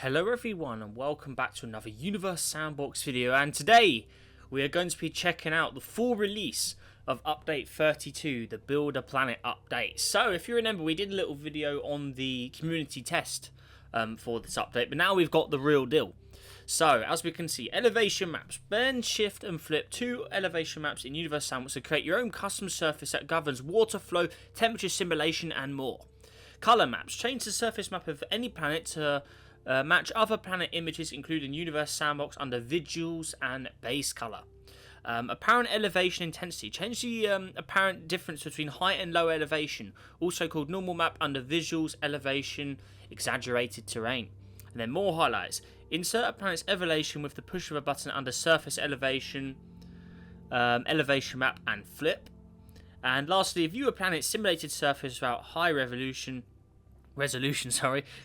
Hello everyone and welcome back to another Universe Sandbox video, and today we are going to be checking out the full release of update 32, the Build a Planet update. So if you remember, we did a little video on the community test for this update, but now we've got the real deal. So as we can see, elevation maps. Bend, shift and flip two elevation maps in Universe Sandbox to create your own custom surface that governs water flow, temperature simulation and more. Color maps. Change the surface map of any planet to match other planet images, including Universe Sandbox under Visuals and Base Color. Apparent elevation intensity. Change the apparent difference between high and low elevation, also called normal map under Visuals, Elevation, Exaggerated Terrain. And then more highlights. Insert a planet's elevation with the push of a button under Surface Elevation, Elevation Map and Flip. And lastly, view a planet's simulated surface without high resolution,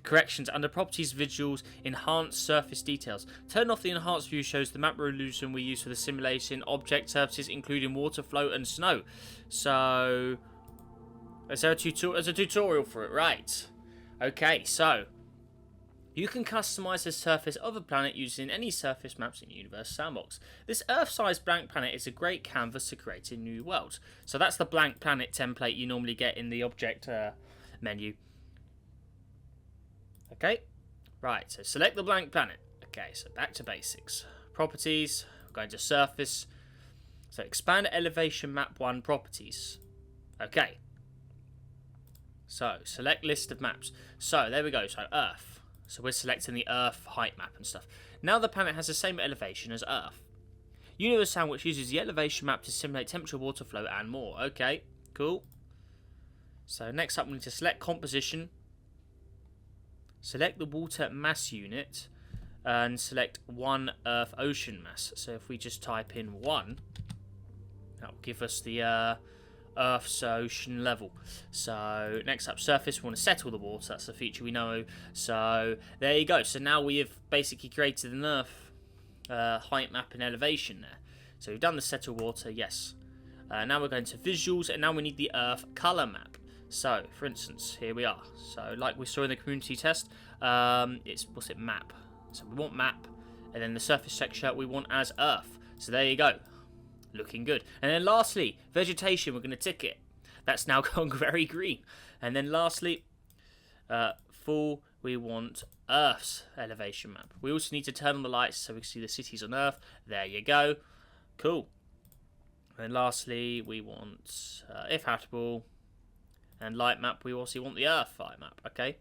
corrections under Properties, Visuals, Enhance Surface Details. Turn off the Enhanced view shows the map resolution we use for the simulation object surfaces, including water flow and snow. So, there's a tutorial for it, right? Okay, so you can customize the surface of a planet using any surface maps in Universe Sandbox. This Earth-sized blank planet is a great canvas to create a new world. So that's the blank planet template you normally get in the object menu. Okay, right, so select the blank planet. Okay, so back to basics. Properties, we're going to surface. So expand elevation map 1 properties. Okay. So select list of maps. So there we go, so Earth. So we're selecting the Earth height map and stuff. Now the planet has the same elevation as Earth. Universe Sandbox uses the elevation map to simulate temperature, water flow and more. Okay, cool. So next up we need to select composition. Select the water mass unit and select 1 Earth ocean mass. So if we just type in 1, that will give us the Earth's ocean level. So next up, surface, we want to settle the water. That's the feature we know. So there you go. So now we have basically created an Earth height map and elevation there. So we've done the settle water, yes. Now we're going to visuals, and now we need the Earth color map. So, for instance, here we are. So, like we saw in the community test, what's it, map. So we want map, and then the surface texture we want as Earth. So there you go. Looking good. And then lastly, vegetation, we're going to tick it. That's now gone very green. And then lastly, full, we want Earth's elevation map. We also need to turn on the lights so we can see the cities on Earth. There you go. Cool. And lastly, we want, if habitable, and light map, we also want the Earth light map, okay?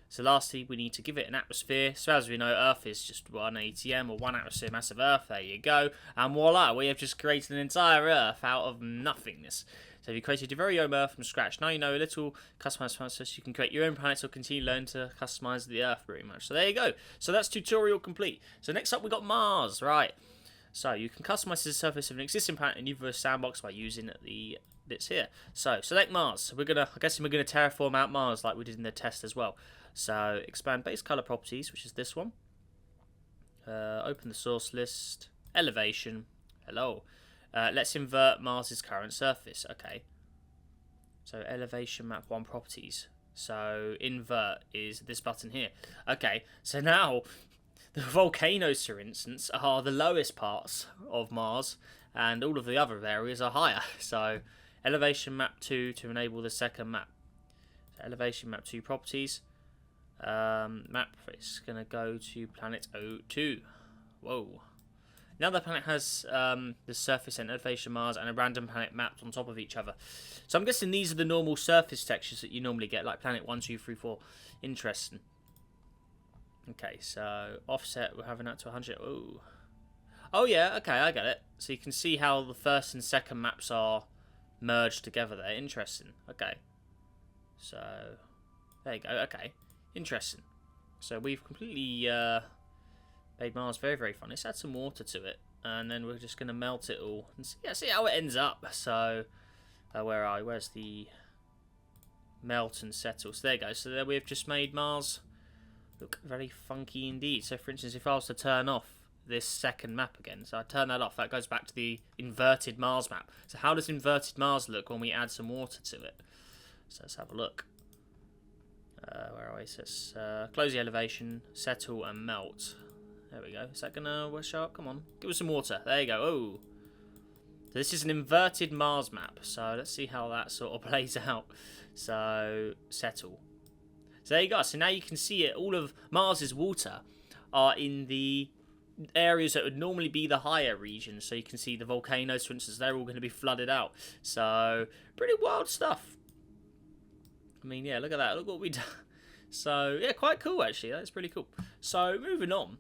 So lastly, we need to give it an atmosphere. So as we know, Earth is just 1 ATM or 1 atmosphere mass of Earth. There you go. And voila, we have just created an entire Earth out of nothingness. So you created your very own Earth from scratch. Now you know a little customized process. You can create your own planets or continue to learn to customize the Earth pretty much. So there you go. So that's tutorial complete. So next up, we got Mars, right? So you can customize the surface of an existing planet in Universe Sandbox by using the bits here. So select Mars. So I'm guessing we're gonna terraform out Mars like we did in the test as well. So expand base color properties, which is this one. Open the source list. Elevation. Hello. Let's invert Mars's current surface. Okay. So elevation map 1 properties. So invert is this button here. Okay. So now the volcanoes, for instance, are the lowest parts of Mars, and all of the other areas are higher. So elevation map 2 to enable the second map. So elevation map 2 properties. Map is going to go to planet O2. Whoa. Now the planet has the surface and elevation Mars and a random planet mapped on top of each other. So I'm guessing these are the normal surface textures that you normally get, like planet 1, 2, 3, 4. Interesting. Okay, so offset, we're having that to 100. Ooh. Oh yeah, okay, I get it. So you can see how the first and second maps are merged together there. Interesting. Okay. So, there you go. Okay. Interesting. So we've completely made Mars very, very fun. Let's add some water to it. And then we're just going to melt it all. And see how it ends up. So, where are we? Where's the melt and settle? So there you go. So there we've just made Mars look very funky indeed. So for instance, if I was to turn off this second map again, so I turn that off, that goes back to the inverted Mars map. So how does inverted Mars look when we add some water to it? So let's have a look. Where are we? So it's, close the elevation, settle and melt. There we go. Is that gonna show up? Come on, give us some water. There you go. Oh, so this is an inverted Mars map. So let's see how that sort of plays out. So settle. So there you go. So now you can see it. All of Mars's water are in the areas that would normally be the higher regions. So you can see the volcanoes, for instance, they're all going to be flooded out. So pretty wild stuff. I mean, yeah, look at that. Look what we done. So yeah, quite cool actually. That's pretty cool. So moving on.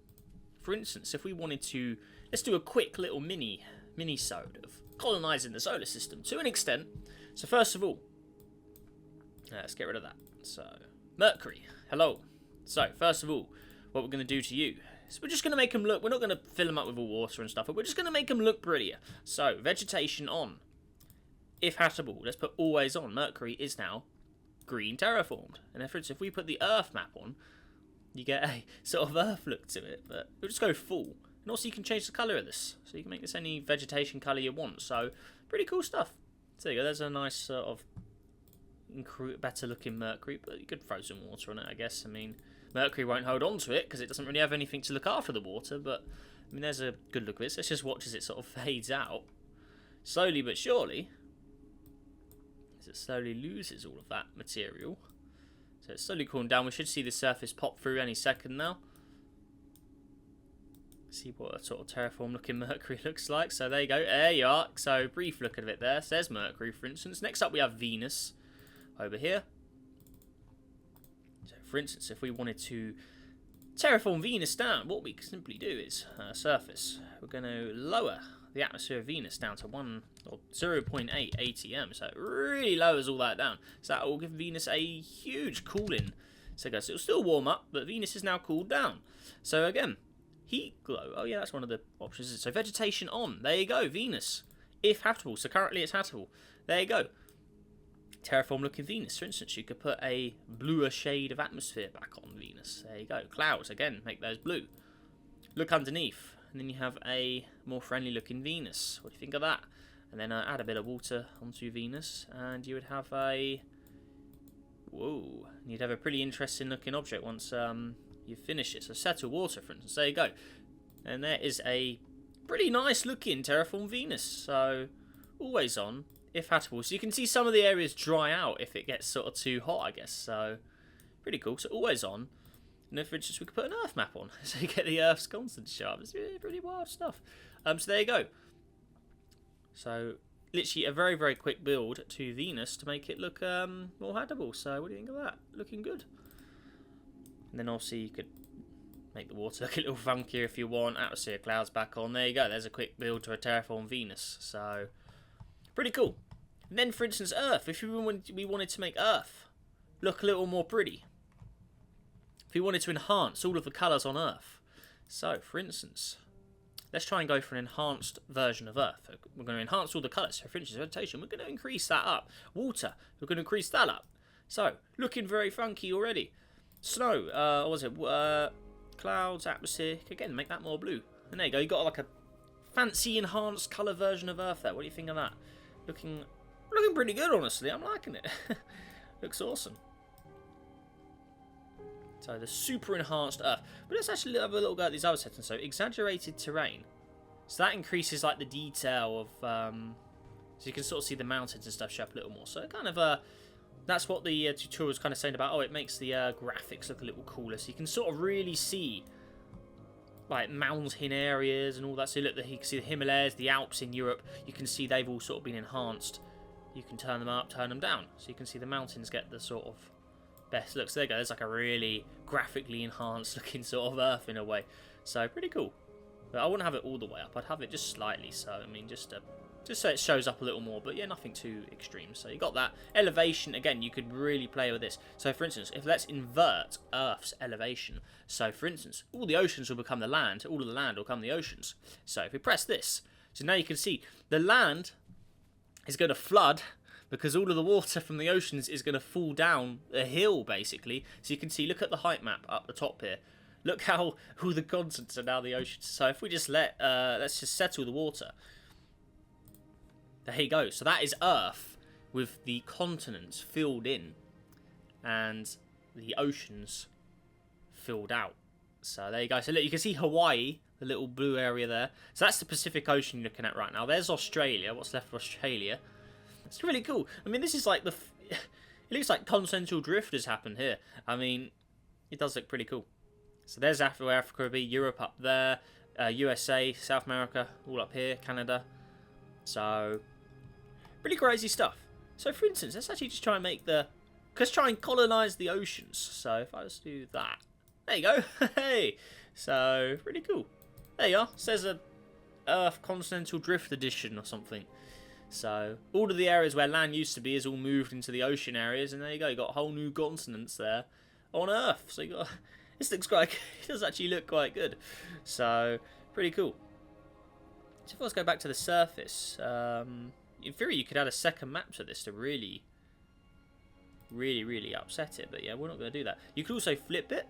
For instance, if we wanted to, let's do a quick little mini-sode of colonizing the solar system to an extent. So first of all, let's get rid of that. So Mercury, hello. So first of all, what we're going to do to you is we're just going to make them look, we're not going to fill them up with all water and stuff, but we're just going to make them look prettier. So vegetation on. If hatchable, let's put always on. Mercury is now green terraformed. And if we put the Earth map on, you get a sort of Earth look to it, but we'll just go full. And also you can change the colour of this. So you can make this any vegetation colour you want. So pretty cool stuff. So there you go, there's a nice sort of better looking Mercury, but you could throw some water on it, I guess. I mean, Mercury won't hold on to it because it doesn't really have anything to look after the water, but I mean, there's a good look of it. So let's just watch as it sort of fades out. Slowly but surely, as it slowly loses all of that material. So it's slowly cooling down. We should see the surface pop through any second now. See what a sort of terraform looking Mercury looks like. So there you go. There you are. So brief look at it there. So there's Mercury, for instance. Next up we have Venus over here. So for instance, if we wanted to terraform Venus down, what we can simply do is surface. We're going to lower the atmosphere of Venus down to 0.8 ATM, so it really lowers all that down. So that will give Venus a huge cooling. So it'll still warm up, but Venus is now cooled down. So again, heat glow. Oh yeah, that's one of the options. So vegetation on. There you go, Venus. If habitable. So currently it's habitable. There you go. Terraform looking Venus, for instance, you could put a bluer shade of atmosphere back on Venus. There you go. Clouds, again, make those blue. Look underneath, and then you have a more friendly looking Venus. What do you think of that? And then add a bit of water onto Venus, and you would have a... Whoa. You'd have a pretty interesting looking object once you finish it. So settle water, for instance. There you go. And there is a pretty nice looking terraform Venus. So, always on. If habitable. So you can see some of the areas dry out if it gets sort of too hot, I guess. So, pretty cool. So, always on. And if, for instance, we could put an Earth map on. So you get the Earth's constant show up. It's really pretty wild stuff. So, there you go. So, literally a very, very quick build to Venus to make it look more habitable. So, what do you think of that? Looking good. And then, obviously, you could make the water look a little funkier if you want. Atmosphere clouds back on. There you go. There's a quick build to a terraform Venus. So, pretty cool. And then, for instance, Earth. If we wanted to make Earth look a little more pretty. If we wanted to enhance all of the colours on Earth. So, for instance, let's try and go for an enhanced version of Earth. We're going to enhance all the colours. So, for instance, vegetation, we're going to increase that up. Water, we're going to increase that up. So, looking very funky already. Snow, what was it? Clouds, atmosphere. Again, make that more blue. And there you go. You got like a fancy enhanced colour version of Earth there. What do you think of that? Looking pretty good, honestly. I'm liking it. Looks awesome. So the super enhanced Earth. But let's actually have a little go at these other settings. So exaggerated terrain. So that increases like the detail of. So you can sort of see the mountains and stuff show up a little more. So it kind of that's what the tutorial was kind of saying about. Oh, it makes the graphics look a little cooler. So you can sort of really see like mountain areas and all that. So look, you can see the Himalayas, the Alps in Europe. You can see they've all sort of been enhanced. You can turn them up, turn them down. So you can see the mountains get the sort of best looks. There you go. There's like a really graphically enhanced looking sort of Earth in a way. So pretty cool. But I wouldn't have it all the way up. I'd have it just slightly. So I mean, just so it shows up a little more. But yeah, nothing too extreme. So you got that elevation. Again, you could really play with this. So for instance, if let's invert Earth's elevation. So for instance, all the oceans will become the land. All of the land will become the oceans. So if we press this, so now you can see the land is going to flood because all of the water from the oceans is going to fall down a hill, basically. So you can see, look at the height map up the top here. Look how all the continents are now the oceans. So if we just let's just settle the water. There you go. So that is Earth with the continents filled in. And the oceans filled out. So there you go. So look, you can see Hawaii, the little blue area there. So that's the Pacific Ocean you're looking at right now. There's Australia. What's left of Australia? It's really cool. I mean, this is like it looks like continental drift has happened here. I mean, it does look pretty cool. So there's where Africa would be, Europe up there, USA, South America, all up here, Canada. So, really crazy stuff. So for instance, let's actually just try and let's try and colonize the oceans. So if I just do that, there you go. Hey, so really cool. There you are. It says a Earth Continental Drift Edition or something. So all of the areas where land used to be is all moved into the ocean areas, and there you go. You got whole new continents there on Earth. So you got this looks quite. It does actually look quite good. So pretty cool. So if I was to go back to the surface, in theory you could add a second map to this to really upset it. But yeah, we're not going to do that. You could also flip it.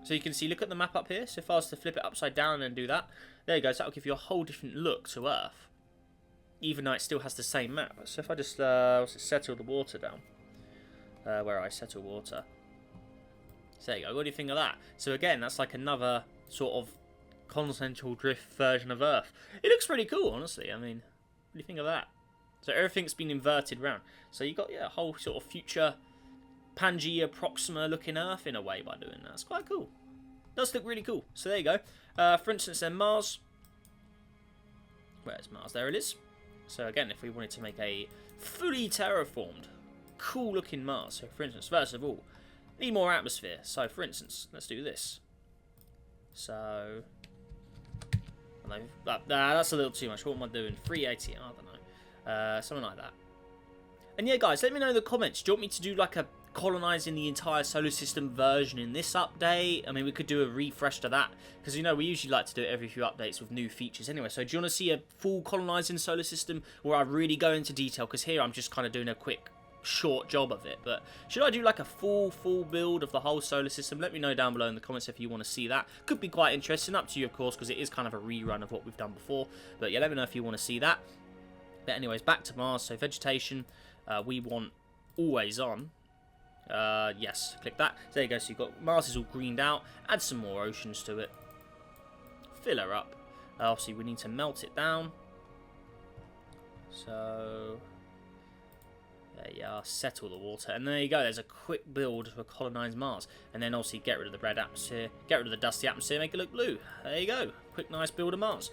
So you can see, look at the map up here. So if I was to flip it upside down and do that, there you go. So that'll give you a whole different look to Earth, even though it still has the same map. So if I just settle the water down, where I settle water. So there you go. What do you think of that? So again, that's like another sort of continental drift version of Earth. It looks pretty cool, honestly. I mean, what do you think of that? So everything's been inverted round. So you got a whole sort of future Pangea Proxima looking Earth in a way by doing that. It's quite cool. It does look really cool. So there you go. For instance, then Mars. Where's Mars? There it is. So again, if we wanted to make a fully terraformed, cool looking Mars. So for instance, first of all, need more atmosphere. So for instance, let's do this. So that's a little too much. What am I doing? 380. I don't know. Something like that. And yeah, guys, let me know in the comments. Do you want me to do like a colonizing the entire solar system version in this update? I mean, we could do a refresh to that, because you know we usually like to do it every few updates with new features anyway. So do you want to see a full colonizing solar system where I really go into detail? Because here I'm just kind of doing a quick short job of it. But should I do like a full build of the whole solar system? Let me know down below in the comments if you want to see that. Could be quite interesting, up to you of course, because it is kind of a rerun of what we've done before. But yeah, let me know if you want to see that. But anyways, back to Mars. So vegetation, we want always on. Yes, click that. So there you go. So you've got Mars is all greened out. Add some more oceans to it. Fill her up. Obviously, we need to melt it down. So there you are. Settle the water, and there you go. There's a quick build for colonize Mars, and then obviously get rid of the red atmosphere, get rid of the dusty atmosphere, make it look blue. There you go. Quick, nice build of Mars.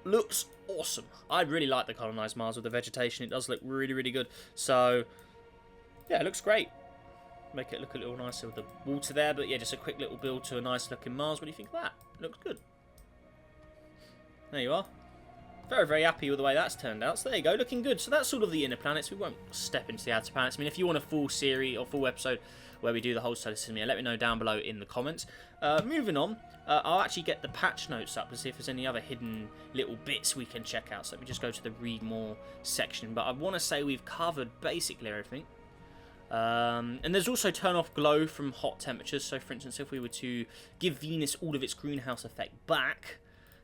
Looks awesome. I really like the colonized Mars with the vegetation. It does look really good. So yeah, it looks great. Make it look a little nicer with the water there. But yeah, just a quick little build to a nice looking Mars. What do you think of that? It looks good. There you are. Very happy with the way that's turned out. So there you go, looking good. So that's all of the inner planets. We won't step into the outer planets. I mean, if you want a full series or full episode where we do the whole solar system, yeah, let me know down below in the comments. Moving on, I'll actually get the patch notes up to see if there's any other hidden little bits we can check out. So let me just go to the read more section. But I want to say we've covered basically everything. And there's also turn off glow from hot temperatures. So for instance, if we were to give Venus all of its greenhouse effect back,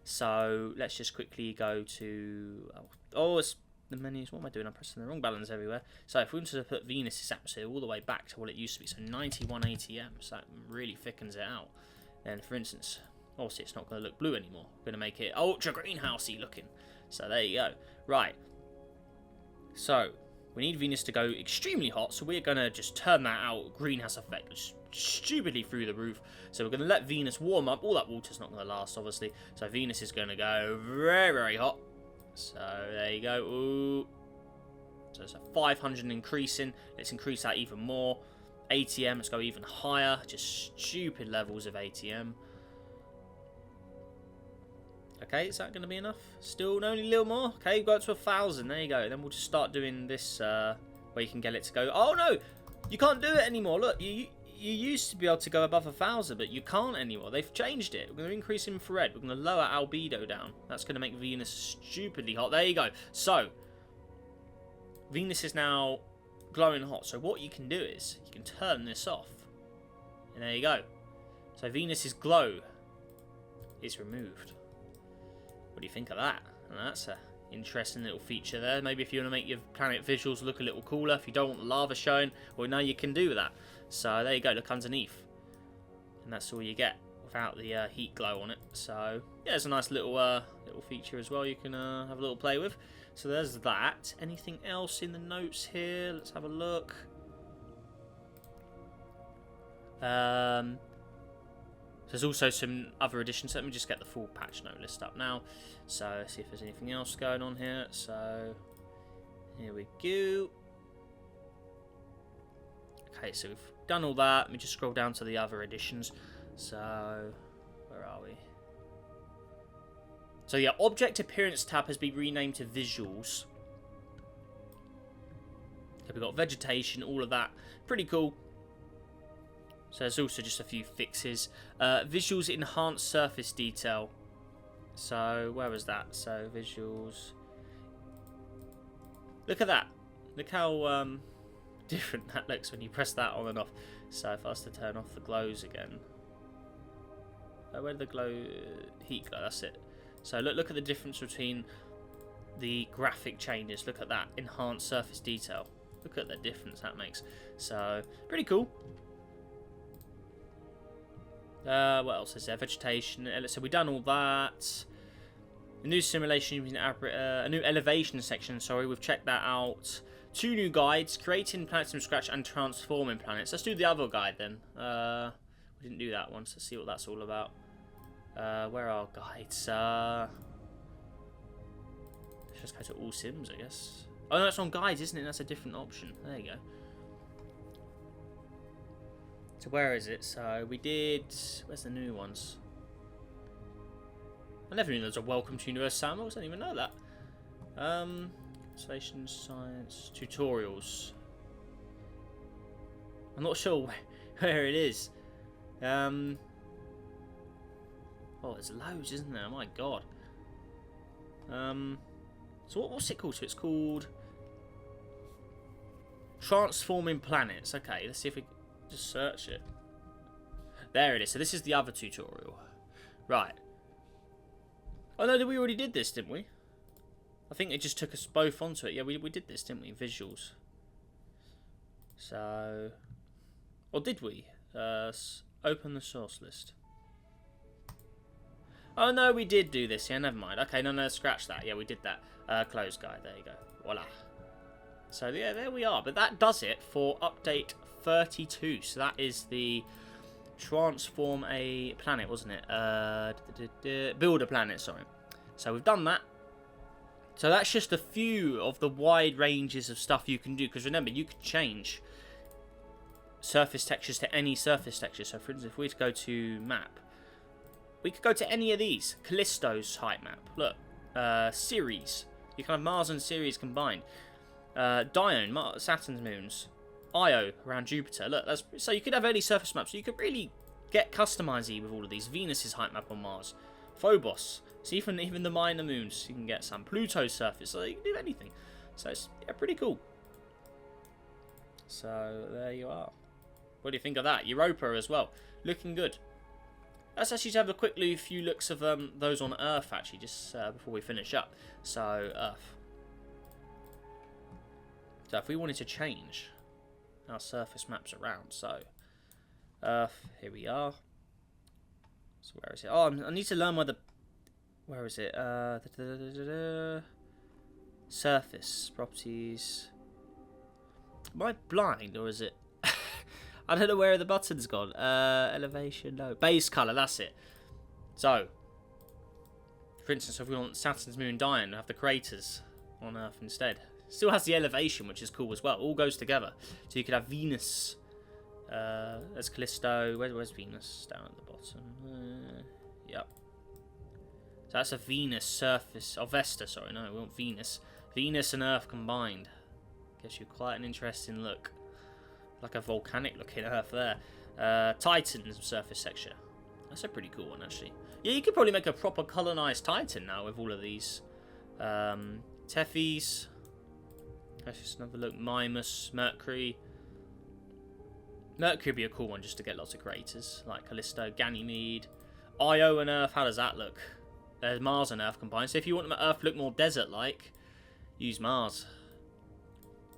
so let's just quickly go to it's the menus. What am I doing? I'm pressing the wrong buttons everywhere. So if we wanted to put Venus's atmosphere all the way back to what it used to be, so 91 ATM, so that really thickens it out. Then for instance, obviously it's not going to look blue anymore. We're going to make it ultra greenhousey looking. So there you go. Right. So we need Venus to go extremely hot, so we're going to just turn that out, greenhouse effect, just stupidly through the roof. So we're going to let Venus warm up. All that water's not going to last, obviously. So Venus is going to go very hot. So there you go. Ooh. So it's a 500 increasing. Let's increase that even more. ATM, let's go even higher. Just stupid levels of ATM. Okay, is that going to be enough? Still only a little more? Okay, we've got to 1,000. There you go. Then we'll just start doing this where you can get it to go. Oh, no! You can't do it anymore. Look, you used to be able to go above 1,000, but you can't anymore. They've changed it. We're going to increase infrared. We're going to lower albedo down. That's going to make Venus stupidly hot. There you go. So, Venus is now glowing hot. So what you can do is, you can turn this off. And there you go. So Venus's glow is removed. What do you think of that? And that's a interesting little feature there. Maybe if you want to make your planet visuals look a little cooler, if you don't want the lava showing, well, now you can do that. So there you go, look underneath. And that's all you get without the heat glow on it. So yeah, it's a nice little little feature as well you can have a little play with. So there's that. Anything else in the notes here? Let's have a look. There's also some other additions. Let me just get the full patch note list up now. So let's see if there's anything else going on here. So here we go. Okay, so we've done all that. Let me just scroll down to the other additions. So where are we? So yeah, Object Appearance tab has been renamed to Visuals. Okay, we've got Vegetation, all of that. Pretty cool. So there's also just a few fixes. Visuals Enhanced Surface Detail. So where was that? So Visuals. Look at that. Look how different that looks when you press that on and off. So if I was to turn off the glows again. Where did the glow... heat glow, that's it. So look at the difference between the graphic changes. Look at that. Enhanced Surface Detail. Look at the difference that makes. So, pretty cool. What else is there? Vegetation. So we've done all that. A new simulation using a new elevation section. Sorry, we've checked that out. 2 new guides: creating planets from scratch and transforming planets. Let's do the other guide then. We didn't do that once. Let's see what that's all about. Where are guides? Let's just go to all sims, I guess. Oh no, it's on guides, isn't it? That's a different option. There you go. So where is it? So we did... where's the new ones? I never knew there was a Welcome to Universe Sandbox. I didn't even know that. Installation, Science, Tutorials. I'm not sure where it is. Oh, there's loads, isn't there? My God. So what's it called? So it's called Transforming Planets. Okay, let's see if we just search it. There it is. So this is the other tutorial. Right. Oh no, we already did this, didn't we? I think it just took us both onto it. Yeah, we did this, didn't we? Visuals. So... or did we? Open the source list. Oh no, we did do this. Yeah, never mind. Okay, no, scratch that. Yeah, we did that. Close guide. There you go. Voila. So yeah, there we are. But that does it for update 32. So that is the transform a planet, wasn't it? Build a planet. Sorry. So we've done that. So that's just a few of the wide ranges of stuff you can do. Because remember, you can change surface textures to any surface texture. So for instance, if we were to go to map. We could go to any of these. Callisto's height map. Look. Ceres. You can have Mars and Ceres combined. Dione, Saturn's moons. Io, around Jupiter. Look, so you could have any surface maps. So you could really get customizing with all of these. Venus's height map on Mars. Phobos. So even the minor moons, you can get some. Pluto's surface. So you can do anything. So it's pretty cool. So there you are. What do you think of that? Europa as well. Looking good. Let's actually have a quick few looks of those on Earth, actually, just before we finish up. So, Earth. So, if we wanted to change our surface maps around, so, Earth, here we are. So, where is it? Oh, I need to learn where the... where is it? Surface, properties. Am I blind, or is it... I don't know where the button's gone. Elevation, no. Base colour, that's it. So, for instance, if we want Saturn's moon Dione, have the craters on Earth instead. Still has the elevation, which is cool as well. All goes together. So you could have Venus. There's Callisto. Where's Venus? Down at the bottom. Yep. So that's a Venus surface. Oh, Vesta, sorry. No, we want Venus. Venus and Earth combined. Gives you quite an interesting look. Like a volcanic looking Earth there. Titan's surface texture. That's a pretty cool one, actually. Yeah, you could probably make a proper colonised Titan now with all of these. Tethys. Let's just another look. Mimas, Mercury. Mercury would be a cool one just to get lots of craters. Like Callisto, Ganymede. Io and Earth, how does that look? Mars and Earth combined. So if you want Earth to look more desert-like, use Mars.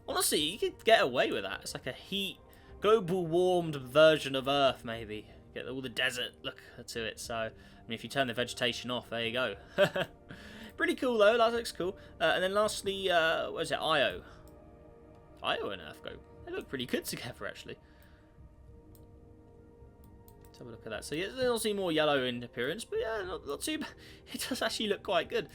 Honestly, you could get away with that. It's like a global warmed version of Earth, maybe. Get all the desert look to it. So, I mean, if you turn the vegetation off, there you go. Pretty cool, though. That looks cool. And then lastly, what is it? Io. Io and Earth go. They look pretty good together, actually. Let's have a look at that. So, yeah, they'll see more yellow in appearance, but yeah, not too bad. It does actually look quite good.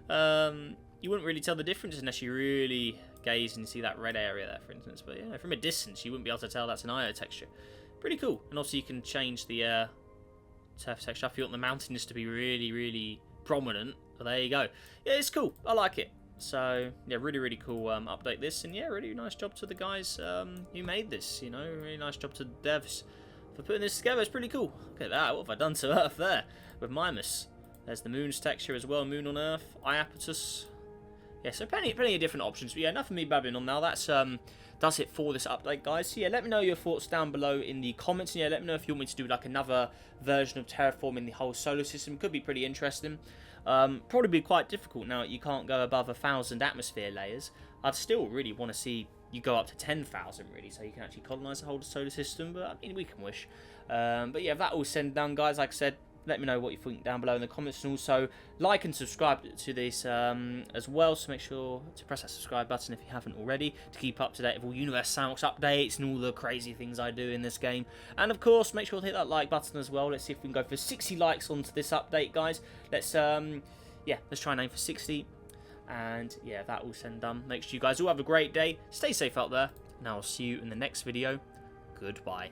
You wouldn't really tell the difference unless you really gaze and see that red area there, for instance. But yeah, from a distance, you wouldn't be able to tell that's an Io texture. Pretty cool. And also, you can change the turf texture. If you want the mountains to be really, really prominent, well, there you go. Yeah, it's cool. I like it. So yeah, really, really cool update this, and yeah, really nice job to the guys who made this. You know, really nice job to the devs for putting this together. It's pretty cool. Look at that. What have I done to Earth there with Mimas? There's the moon's texture as well. Moon on Earth. Iapetus. Yeah, so plenty of different options. But yeah, enough of me babbling on now. That's does it for this update, guys. So yeah, let me know your thoughts down below in the comments. And yeah, let me know if you want me to do like another version of terraforming the whole solar system. Could be pretty interesting. Probably be quite difficult now that you can't go above 1,000 atmosphere layers. I'd still really want to see you go up to 10,000 really, so you can actually colonize the whole solar system. But I mean, we can wish. But yeah, that all said done, guys. Like I said, let me know what you think down below in the comments, and also like and subscribe to this as well. So make sure to press that subscribe button if you haven't already, to keep up to date with all Universe Sandbox updates and all the crazy things I do in this game. And of course, make sure to hit that like button as well. Let's see if we can go for 60 likes onto this update, guys. Let's yeah, let's try and aim for 60. And yeah, that all said and done. Make sure you guys all have a great day. Stay safe out there, and I'll see you in the next video. Goodbye.